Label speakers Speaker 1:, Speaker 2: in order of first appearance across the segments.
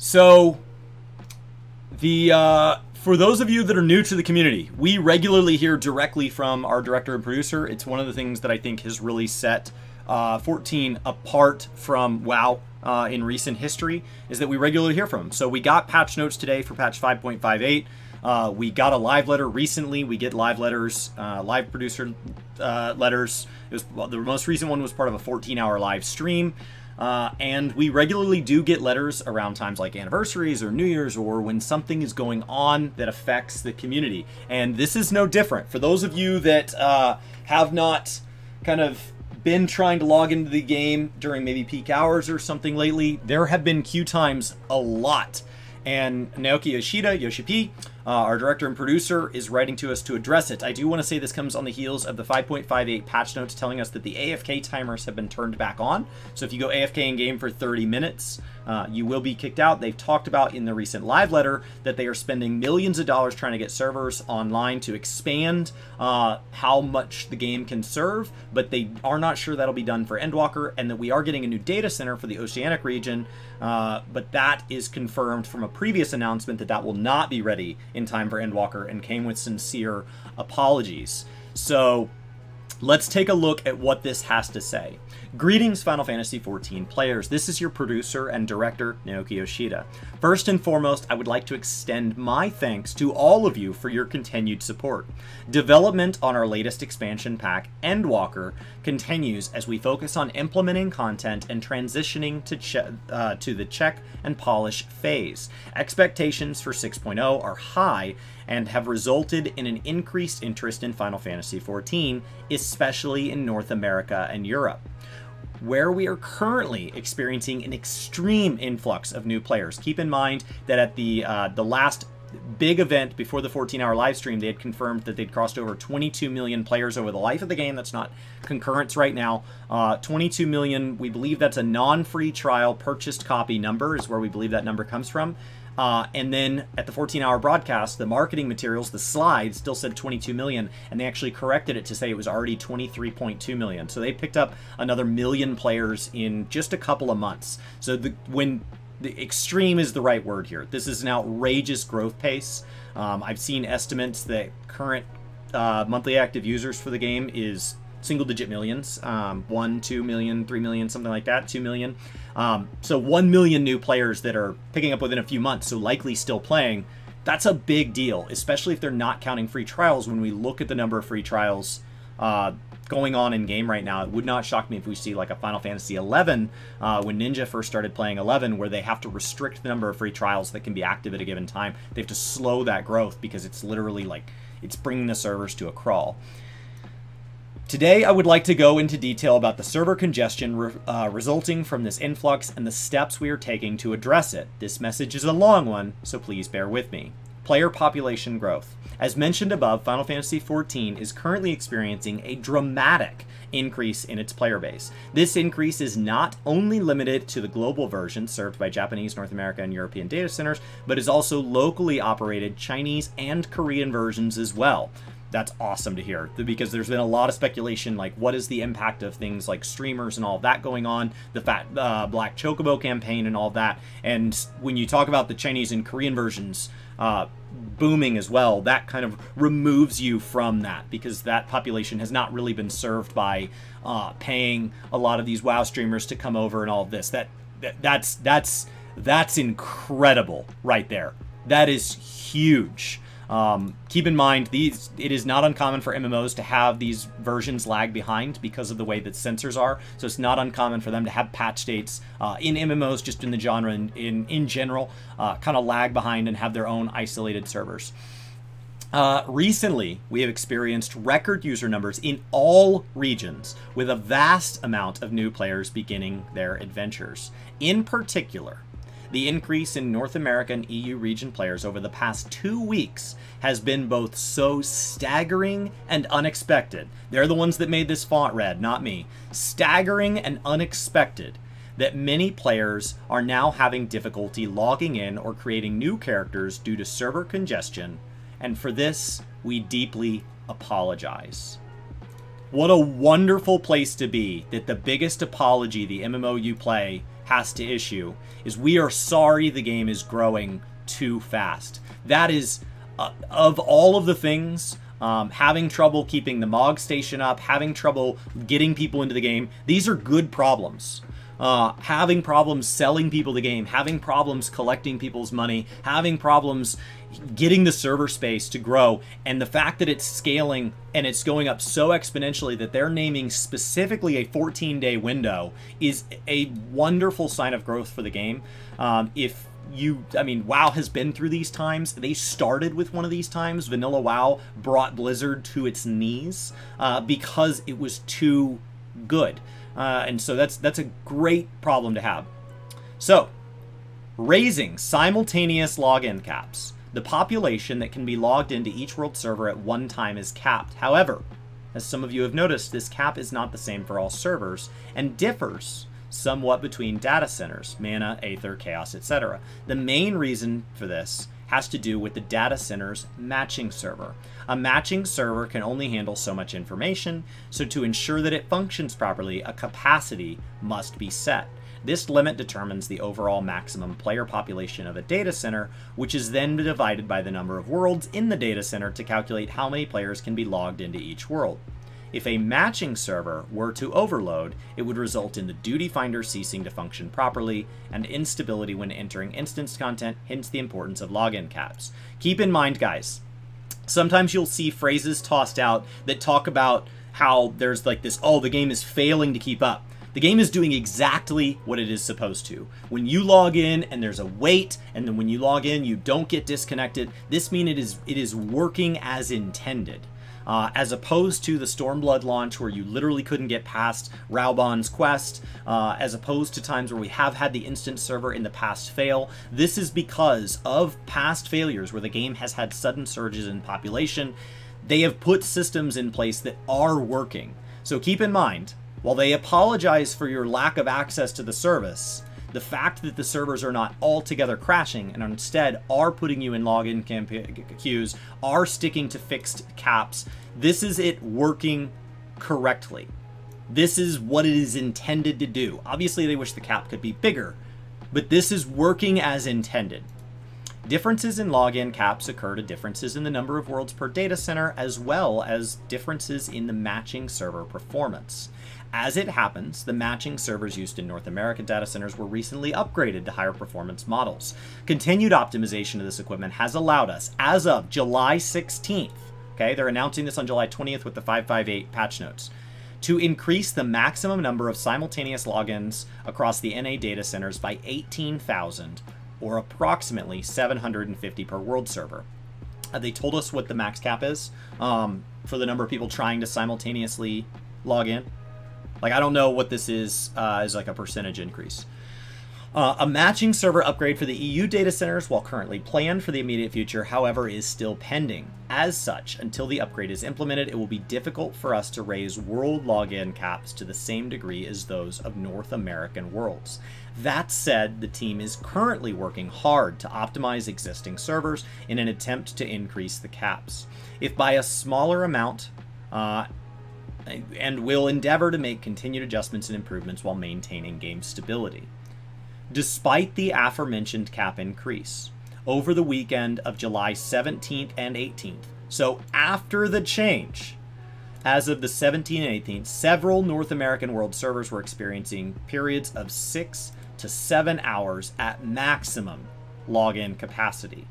Speaker 1: So, for those of you that are new to the community, we regularly hear directly from our director and producer. It's one of the things that I think has really set 14 apart from WoW in recent history, is that we regularly hear from them. So we got patch notes today for patch 5.58. We got a live letter recently. We get live letters, live producer letters. The most recent one was part of a 14-hour live stream. And we regularly do get letters around times like anniversaries or New Year's, or when something is going on that affects the community. And this is no different. For those of you that have not kind of been trying to log into the game during maybe peak hours or something lately, there have been queue times a lot. And Naoki Yoshida, Yoshi-P, our director and producer, is writing to us to address it. I do want to say this comes on the heels of the 5.58 patch notes telling us that the AFK timers have been turned back on. So if you go AFK in game for 30 minutes, you will be kicked out. They've talked about in the recent live letter that they are spending millions of dollars trying to get servers online to expand how much the game can serve, but they are not sure that'll be done for Endwalker, and that we are getting a new data center for the Oceanic region, but that is confirmed from a previous announcement that that will not be ready in time for Endwalker, and came with sincere apologies. So let's take a look at what this has to say. Greetings, Final Fantasy XIV players. This is your producer and director, Naoki Yoshida. First and foremost, I would like to extend my thanks to all of you for your continued support. Development on our latest expansion pack, Endwalker, continues as we focus on implementing content and transitioning to the check and polish phase. Expectations for 6.0 are high and have resulted in an increased interest in Final Fantasy XIV, especially in North America and Europe, where we are currently experiencing an extreme influx of new players. Keep in mind that at the last big event before the 14-hour live stream, they had confirmed that they'd crossed over 22 million players over the life of the game. That's not concurrence right now. 22 million, we believe that's a non-free trial purchased copy number, is where we believe that number comes from. And then at the 14-hour broadcast, the marketing materials, the slides, still said 22 million, and they actually corrected it to say it was already 23.2 million. So they picked up another million players in just a couple of months. So when the extreme is the right word here. This is an outrageous growth pace. I've seen estimates that current monthly active users for the game is single-digit millions, 1, 2 million, 3 million, something like that, 2 million. So 1 million new players that are picking up within a few months, so likely still playing. That's a big deal, especially if they're not counting free trials. When we look at the number of free trials going on in game right now, it would not shock me if we see like a Final Fantasy XI when Ninja first started playing 11, where they have to restrict the number of free trials that can be active at a given time. They have to slow that growth because it's literally like it's bringing the servers to a crawl. Today, I would like to go into detail about the server congestion resulting from this influx and the steps we are taking to address it. This message is a long one, so please bear with me. Player population growth. As mentioned above, Final Fantasy XIV is currently experiencing a dramatic increase in its player base. This increase is not only limited to the global version served by Japanese, North America, and European data centers, but is also locally operated Chinese and Korean versions as well. That's awesome to hear, because there's been a lot of speculation, like what is the impact of things like streamers and all that going on, the Fat Black Chocobo campaign and all that. And when you talk about the Chinese and Korean versions booming as well, that kind of removes you from that, because that population has not really been served by paying a lot of these WoW streamers to come over and all of this. That's incredible right there. That is huge. Keep in mind, it is not uncommon for MMOs to have these versions lag behind because of the way that sensors are. So it's not uncommon for them to have patch dates in MMOs, just in the genre in general, kind of lag behind and have their own isolated servers. Recently, we have experienced record user numbers in all regions, with a vast amount of new players beginning their adventures. In particular, the increase in North America and EU region players over the past 2 weeks has been both so staggering and unexpected. They're the ones that made this font red, not me. Staggering and unexpected that many players are now having difficulty logging in or creating new characters due to server congestion, and for this, we deeply apologize. What a wonderful place to be, that the biggest apology the MMO you play has to issue is we are sorry the game is growing too fast. That is, of all of the things, having trouble keeping the MOG station up, having trouble getting people into the game, these are good problems. Having problems selling people the game, having problems collecting people's money, having problems getting the server space to grow, and the fact that it's scaling and it's going up so exponentially that they're naming specifically a 14-day window is a wonderful sign of growth for the game. I mean, WoW has been through these times. They started with one of these times. Vanilla WoW brought Blizzard to its knees because it was too good. And so that's a great problem to have. So, raising simultaneous login caps. The population that can be logged into each world server at one time is capped. However, as some of you have noticed, this cap is not the same for all servers and differs somewhat between data centers, Mana, Aether, Chaos, etc. The main reason for this has to do with the data center's matching server. A matching server can only handle so much information, so to ensure that it functions properly, a capacity must be set. This limit determines the overall maximum player population of a data center, which is then divided by the number of worlds in the data center to calculate how many players can be logged into each world. If a matching server were to overload, it would result in the duty finder ceasing to function properly and instability when entering instance content, hence the importance of login caps. Keep in mind, guys, sometimes you'll see phrases tossed out that talk about how there's like this, oh, the game is failing to keep up. The game is doing exactly what it is supposed to. When you log in and there's a wait, and then when you log in you don't get disconnected, this means it is working as intended. As opposed to the Stormblood launch where you literally couldn't get past Raubon's quest, as opposed to times where we have had the instance server in the past fail. This is because of past failures where the game has had sudden surges in population. They have put systems in place that are working. So keep in mind, while they apologize for your lack of access to the service, the fact that the servers are not altogether crashing and instead are putting you in login queues, are sticking to fixed caps, this is it working correctly. This is what it is intended to do. Obviously, they wish the cap could be bigger, but this is working as intended. Differences in login caps occur to differences in the number of worlds per data center, as well as differences in the matching server performance. As it happens, the matching servers used in North American data centers were recently upgraded to higher performance models. Continued optimization of this equipment has allowed us, as of July 16th, okay, they're announcing this on July 20th with the 558 patch notes, to increase the maximum number of simultaneous logins across the NA data centers by 18,000, or approximately 750 per world server. They told us what the max cap is for the number of people trying to simultaneously log in. Like, I don't know what this is as like a percentage increase. A matching server upgrade for the EU data centers, while currently planned for the immediate future, however, is still pending. As such, until the upgrade is implemented, it will be difficult for us to raise world login caps to the same degree as those of North American worlds. That said, the team is currently working hard to optimize existing servers in an attempt to increase the caps. If by a smaller amount, and will endeavor to make continued adjustments and improvements while maintaining game stability. Despite the aforementioned cap increase, over the weekend of July 17th and 18th, so after the change, as of the 17th and 18th, several North American world servers were experiencing periods of 6 to 7 hours at maximum login capacity.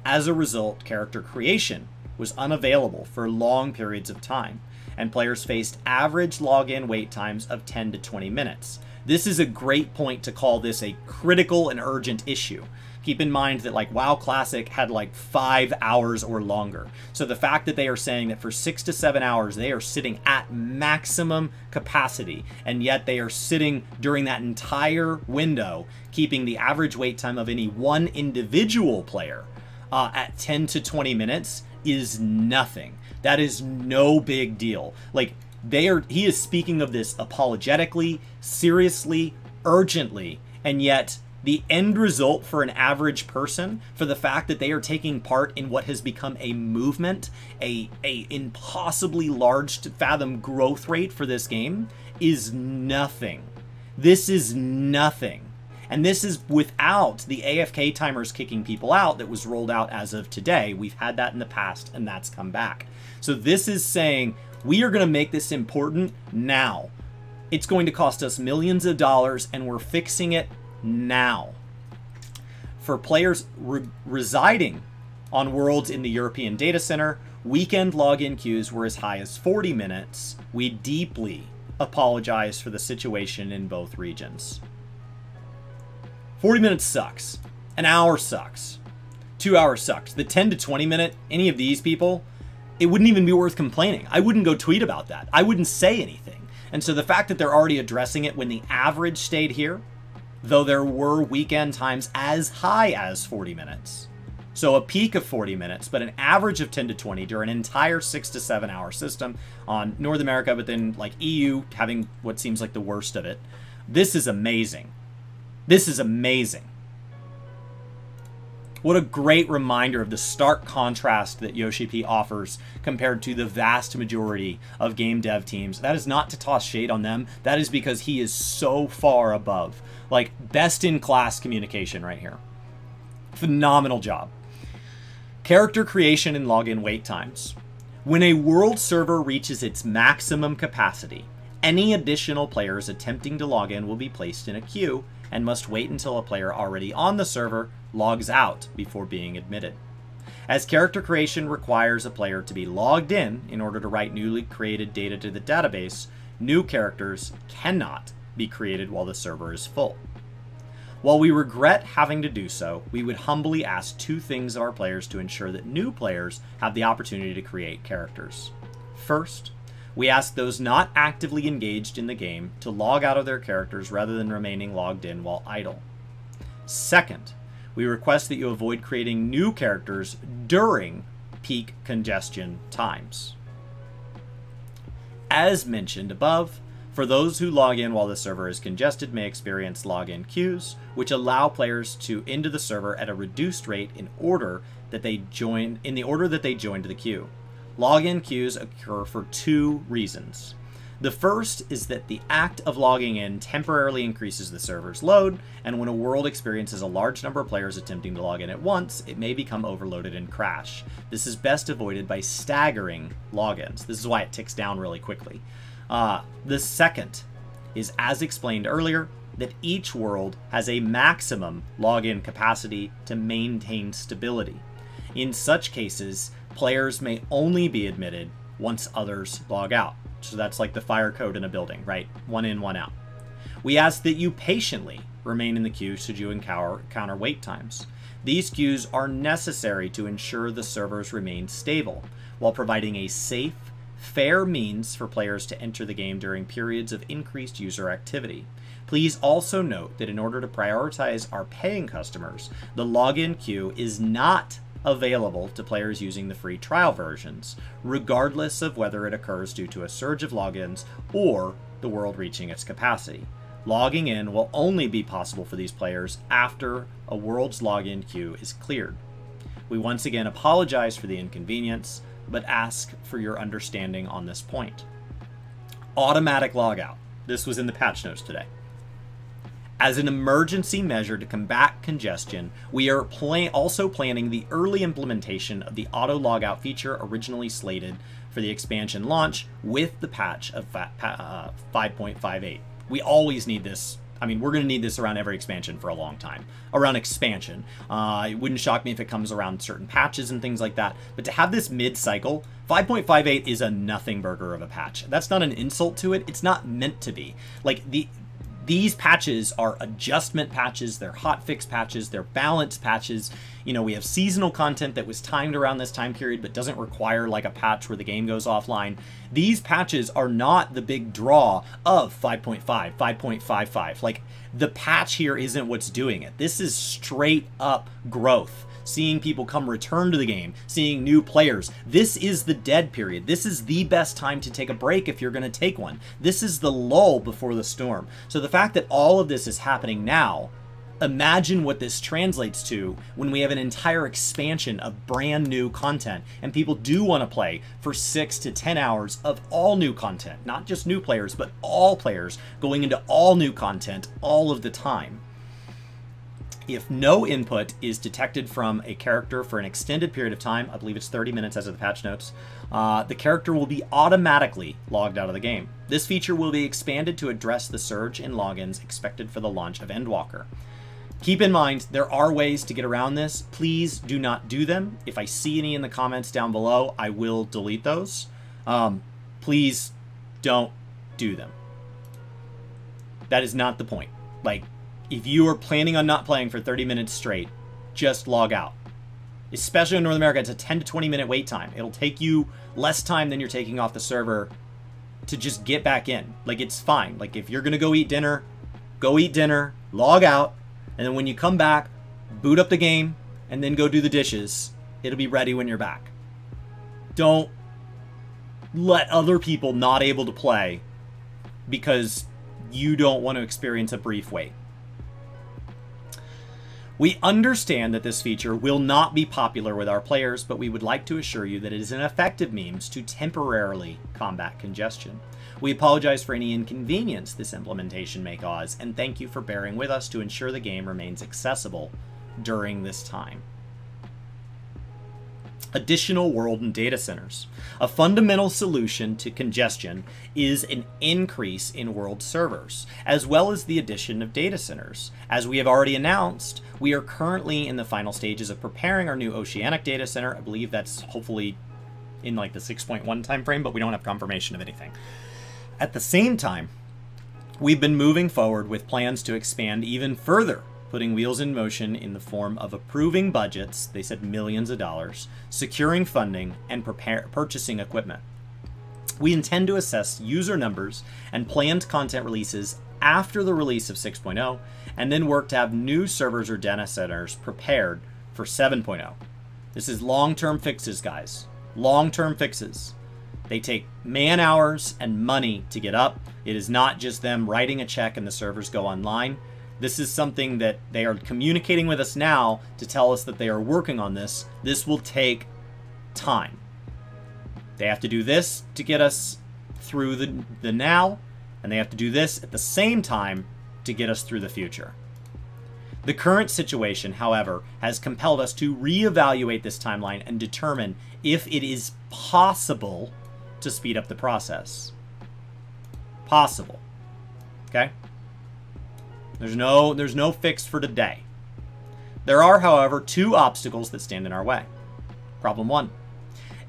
Speaker 1: As a result, character creation was unavailable for long periods of time, and players faced average login wait times of 10 to 20 minutes. This is a great point to call this a critical and urgent issue. Keep in mind that like WoW Classic had like 5 hours or longer. So the fact that they are saying that for 6 to 7 hours they are sitting at maximum capacity, and yet they are sitting during that entire window, keeping the average wait time of any one individual player at 10 to 20 minutes is nothing. That is no big deal. Like, he is speaking of this apologetically, seriously, urgently, and yet the end result for an average person, for the fact that they are taking part in what has become a movement, a impossibly large to fathom growth rate for this game, is nothing. This is nothing. And this is without the AFK timers kicking people out that was rolled out as of today. We've had that in the past, and that's come back. So this is saying we are going to make this important now. It's going to cost us millions of dollars, and we're fixing it now. For players residing on worlds in the European data center, weekend login queues were as high as 40 minutes. We deeply apologize for the situation in both regions. 40 minutes sucks. An hour sucks. 2 hours sucks. The 10 to 20 minute, any of these people, it wouldn't even be worth complaining. I wouldn't go tweet about that. I wouldn't say anything. And so the fact that they're already addressing it when the average stayed here, though there were weekend times as high as 40 minutes. So a peak of 40 minutes, but an average of 10 to 20 during an entire 6 to 7 hour system on North America, but then like EU having what seems like the worst of it. This is amazing. This is amazing. What a great reminder of the stark contrast that Yoshi-P offers compared to the vast majority of game dev teams. That is not to toss shade on them. That is because he is so far above. Like, best in class communication right here. Phenomenal job. Character creation and login wait times. When a world server reaches its maximum capacity, any additional players attempting to log in will be placed in a queue and must wait until a player already on the server logs out before being admitted. As character creation requires a player to be logged in order to write newly created data to the database, new characters cannot be created while the server is full. While we regret having to do so, we would humbly ask two things of our players to ensure that new players have the opportunity to create characters. First, we ask those not actively engaged in the game to log out of their characters rather than remaining logged in while idle. Second, we request that you avoid creating new characters during peak congestion times. As mentioned above, for those who log in while the server is congested may experience login queues, which allow players to enter the server at a reduced rate in the order that they joined the queue. Login queues occur for two reasons. The first is that the act of logging in temporarily increases the server's load, and when a world experiences a large number of players attempting to log in at once, it may become overloaded and crash. This is best avoided by staggering logins. This is why it ticks down really quickly. The second is, as explained earlier, that each world has a maximum login capacity to maintain stability. In such cases, players may only be admitted once others log out. So that's like the fire code in a building, right? One in, one out. We ask that you patiently remain in the queue should you encounter wait times. These queues are necessary to ensure the servers remain stable, while providing a safe, fair means for players to enter the game during periods of increased user activity. Please also note that in order to prioritize our paying customers, the login queue is not available to players using the free trial versions, regardless of whether it occurs due to a surge of logins or the world reaching its capacity. Logging in will only be possible for these players after a world's login queue is cleared. We once again apologize for the inconvenience, but ask for your understanding on this point. Automatic logout. This was in the patch notes today. As an emergency measure to combat congestion, we are also planning the early implementation of the auto logout feature originally slated for the expansion launch with the patch of 5.58. We always need this. I mean, we're going to need this around every expansion for a long time. Around expansion. It wouldn't shock me if it comes around certain patches and things like that. But to have this mid-cycle, 5.58 is a nothing burger of a patch. That's not an insult to it. It's not meant to be. Like, these patches are adjustment patches, they're hotfix patches, they're balance patches. You know, we have seasonal content that was timed around this time period but doesn't require like a patch where the game goes offline. These patches are not the big draw of 5.5, 5.55. Like, the patch here isn't what's doing it. This is straight up growth. Seeing people come return to the game, seeing new players. This is the dead period. This is the best time to take a break if you're going to take one. This is the lull before the storm. So the fact that all of this is happening now Imagine what this translates to when we have an entire expansion of brand new content and people do want to play for 6 to 10 hours of all new content, not just new players, but all players going into all new content all of the time. If no input is detected from a character for an extended period of time, I believe it's 30 minutes as of the patch notes, the character will be automatically logged out of the game. This feature will be expanded to address the surge in logins expected for the launch of Endwalker. Keep in mind, there are ways to get around this. Please do not do them. If I see any in the comments down below, I will delete those. Please don't do them. That is not the point. Like, if you are planning on not playing for 30 minutes straight, just log out. Especially in North America, it's a 10 to 20 minute wait time. It'll take you less time than you're taking off the server to just get back in. Like, it's fine. Like, if you're going to go eat dinner, log out. And then when you come back, boot up the game, and then go do the dishes. It'll be ready when you're back. Don't let other people not able to play because you don't want to experience a brief wait. We understand that this feature will not be popular with our players, but we would like to assure you that it is an effective means to temporarily combat congestion. We apologize for any inconvenience this implementation may cause, and thank you for bearing with us to ensure the game remains accessible during this time. Additional world and data centers. A fundamental solution to congestion is an increase in world servers, as well as the addition of data centers. As we have already announced, we are currently in the final stages of preparing our new Oceanic data center. I believe that's hopefully in like the 6.1 timeframe, but we don't have confirmation of anything. At the same time, we've been moving forward with plans to expand even further, putting wheels in motion in the form of approving budgets, they said millions of dollars, securing funding, and purchasing equipment. We intend to assess user numbers and planned content releases after the release of 6.0, and then work to have new servers or data centers prepared for 7.0. This is long-term fixes, guys. Long-term fixes. They take man hours and money to get up. It is not just them writing a check and the servers go online. This is something that they are communicating with us now to tell us that they are working on this. This will take time. They have to do this to get us through the now, and they have to do this at the same time to get us through the future. The current situation, however, has compelled us to reevaluate this timeline and determine if it is possible to speed up the process. Possible. Okay? There's no fix for today. There are, however, two obstacles that stand in our way. Problem 1.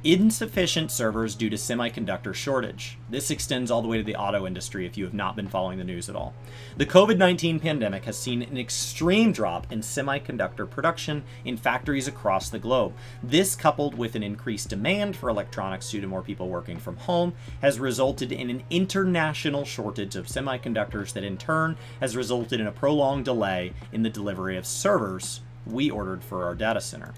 Speaker 1: Insufficient servers due to semiconductor shortage. This extends all the way to the auto industry if you have not been following the news at all. The COVID-19 pandemic has seen an extreme drop in semiconductor production in factories across the globe. This, coupled with an increased demand for electronics due to more people working from home, has resulted in an international shortage of semiconductors that in turn has resulted in a prolonged delay in the delivery of servers we ordered for our data center.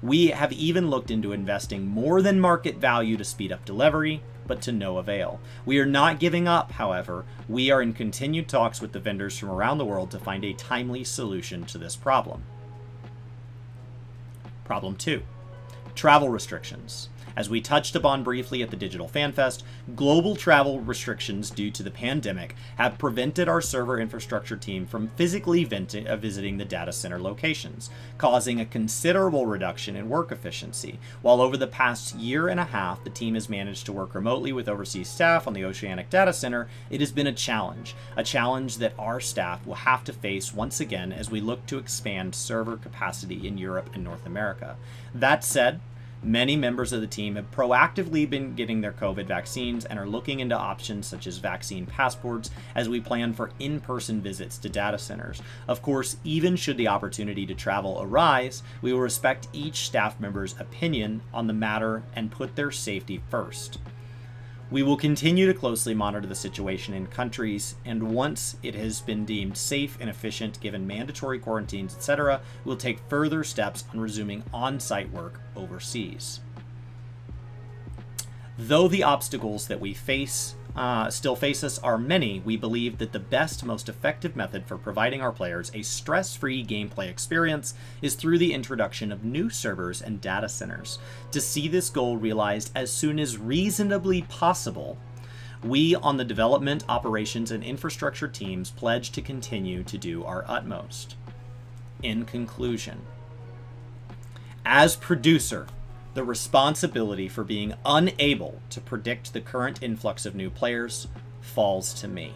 Speaker 1: We have even looked into investing more than market value to speed up delivery, but to no avail. We are not giving up, however. We are in continued talks with the vendors from around the world to find a timely solution to this problem. Problem 2. Travel restrictions. As we touched upon briefly at the Digital FanFest, global travel restrictions due to the pandemic have prevented our server infrastructure team from physically visiting the data center locations, causing a considerable reduction in work efficiency. While over the past year and a half, the team has managed to work remotely with overseas staff on the Oceanic data center, it has been a challenge that our staff will have to face once again as we look to expand server capacity in Europe and North America. That said, many members of the team have proactively been getting their COVID vaccines and are looking into options such as vaccine passports as we plan for in-person visits to data centers. Of course, even should the opportunity to travel arise, we will respect each staff member's opinion on the matter and put their safety first. We will continue to closely monitor the situation in countries, and once it has been deemed safe and efficient given mandatory quarantines, etc., we'll take further steps on resuming on-site work overseas. Though the obstacles that we face still face us are many, we believe that the best, most effective method for providing our players a stress-free gameplay experience is through the introduction of new servers and data centers. To see this goal realized as soon as reasonably possible, we on the development, operations, and infrastructure teams pledge to continue to do our utmost. In conclusion, as producer, the responsibility for being unable to predict the current influx of new players falls to me.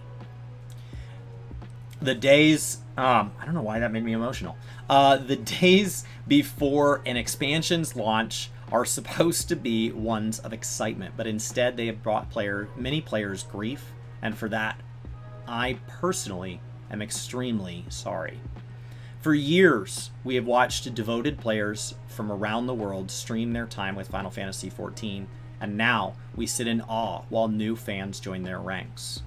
Speaker 1: The days, I don't know why that made me emotional. The days before an expansion's launch are supposed to be ones of excitement, but instead they have brought many players grief, and for that, I personally am extremely sorry. For years, we have watched devoted players from around the world stream their time with Final Fantasy XIV, and now we sit in awe while new fans join their ranks.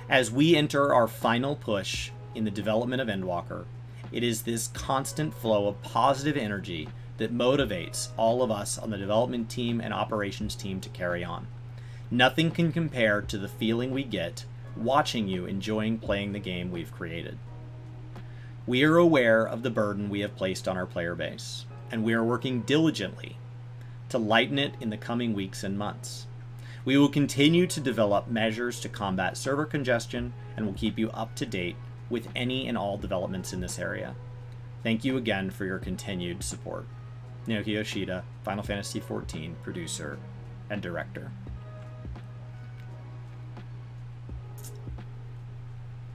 Speaker 1: As we enter our final push in the development of Endwalker, it is this constant flow of positive energy that motivates all of us on the development team and operations team to carry on. Nothing can compare to the feeling we get watching you enjoying playing the game we've created. We are aware of the burden we have placed on our player base, and we are working diligently to lighten it in the coming weeks and months. We will continue to develop measures to combat server congestion and will keep you up to date with any and all developments in this area. Thank you again for your continued support. Naoki Yoshida, Final Fantasy XIV producer and director.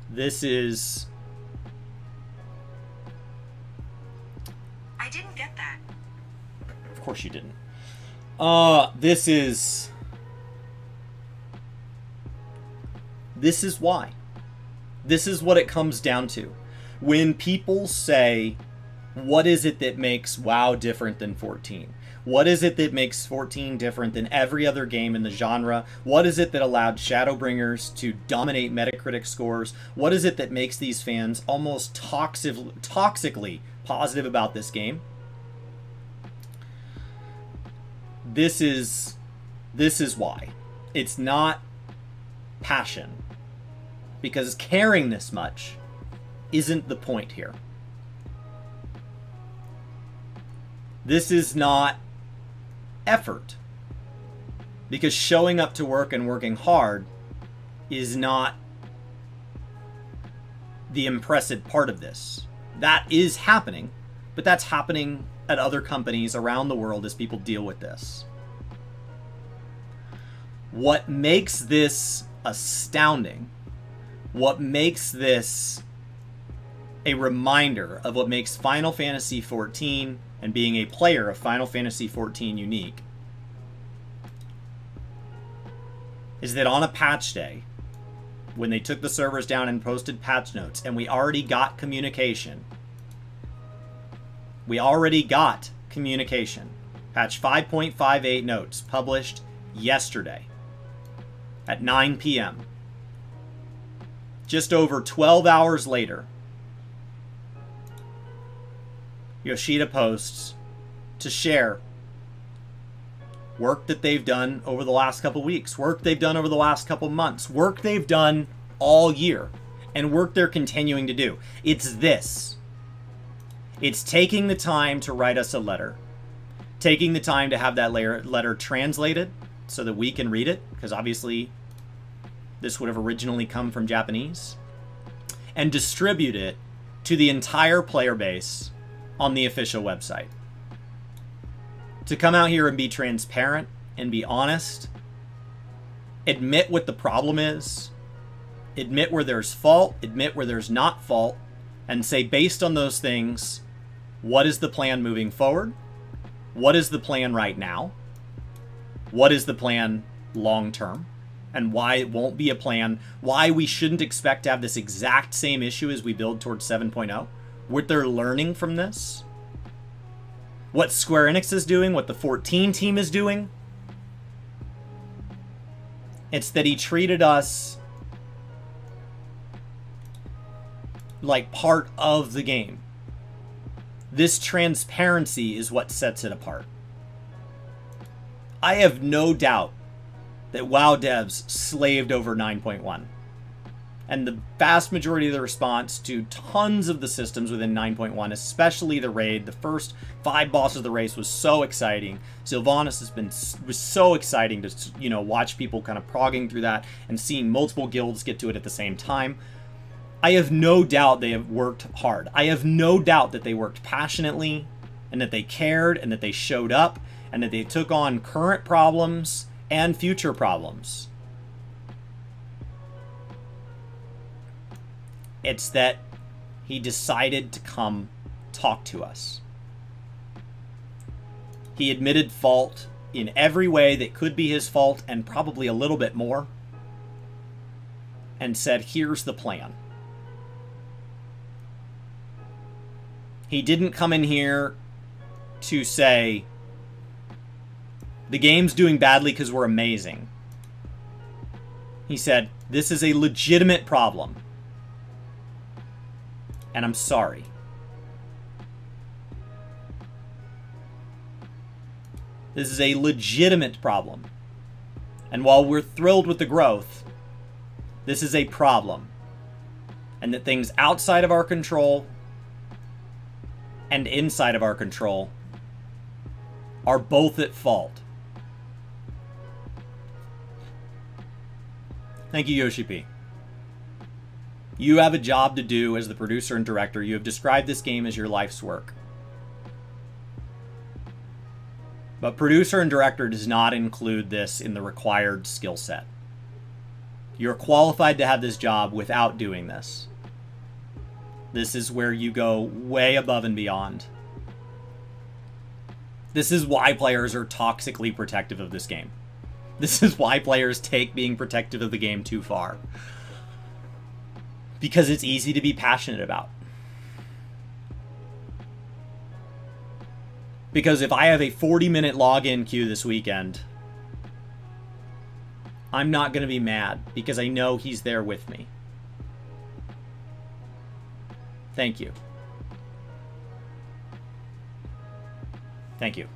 Speaker 1: This is...
Speaker 2: I didn't get that.
Speaker 1: Of course you didn't. This is why. This is what it comes down to. When people say, what is it that makes WoW different than 14? What is it that makes 14 different than every other game in the genre? What is it that allowed Shadowbringers to dominate Metacritic scores? What is it that makes these fans almost toxically positive about this game? This is why. It's not passion, because caring this much isn't the point here. This is not effort, because showing up to work and working hard is not the impressive part of this. That is happening, but that's happening at other companies around the world as people deal with this. What makes this astounding, what makes this a reminder of what makes Final Fantasy XIV and being a player of Final Fantasy XIV unique, is that on a patch day, when they took the servers down and posted patch notes, and we already got communication. Patch 5.58 notes published yesterday at 9 p.m. Just over 12 hours later, Yoshida posts to share work that they've done over the last couple weeks, work they've done over the last couple months, work they've done all year, and work they're continuing to do. It's this. It's taking the time to write us a letter, taking the time to have that letter translated so that we can read it, because obviously this would have originally come from Japanese, and distribute it to the entire player base on the official website. To come out here and be transparent and be honest, admit what the problem is, admit where there's fault, admit where there's not fault, and say, based on those things, what is the plan moving forward? What is the plan right now? What is the plan long term? And why it won't be a plan, why we shouldn't expect to have this exact same issue as we build towards 7.0. What they're learning from this, what Square Enix is doing, what the 14 team is doing. It's that he treated us like part of the game. This transparency is what sets it apart. I have no doubt that WoW devs slaved over 9.1. And the vast majority of the response to tons of the systems within 9.1, especially the raid, the first 5 bosses of the race was so exciting. Sylvanas was so exciting to, you know, watch people kind of progging through that and seeing multiple guilds get to it at the same time. I have no doubt they have worked hard. I have no doubt that they worked passionately and that they cared and that they showed up and that they took on current problems and future problems. It's that he decided to come talk to us. He admitted fault in every way that could be his fault and probably a little bit more, and said, here's the plan. He didn't come in here to say, the game's doing badly because we're amazing. He said, this is a legitimate problem. And I'm sorry. This is a legitimate problem. And while we're thrilled with the growth, this is a problem. And that things outside of our control and inside of our control are both at fault. Thank you, Yoshi-P. You have a job to do as the producer and director. You have described this game as your life's work. But producer and director does not include this in the required skill set. You're qualified to have this job without doing this. This is where you go way above and beyond. This is why players are toxically protective of this game. This is why players take being protective of the game too far. Because it's easy to be passionate about. Because if I have a 40-minute login queue this weekend, I'm not going to be mad because I know he's there with me. Thank you. Thank you.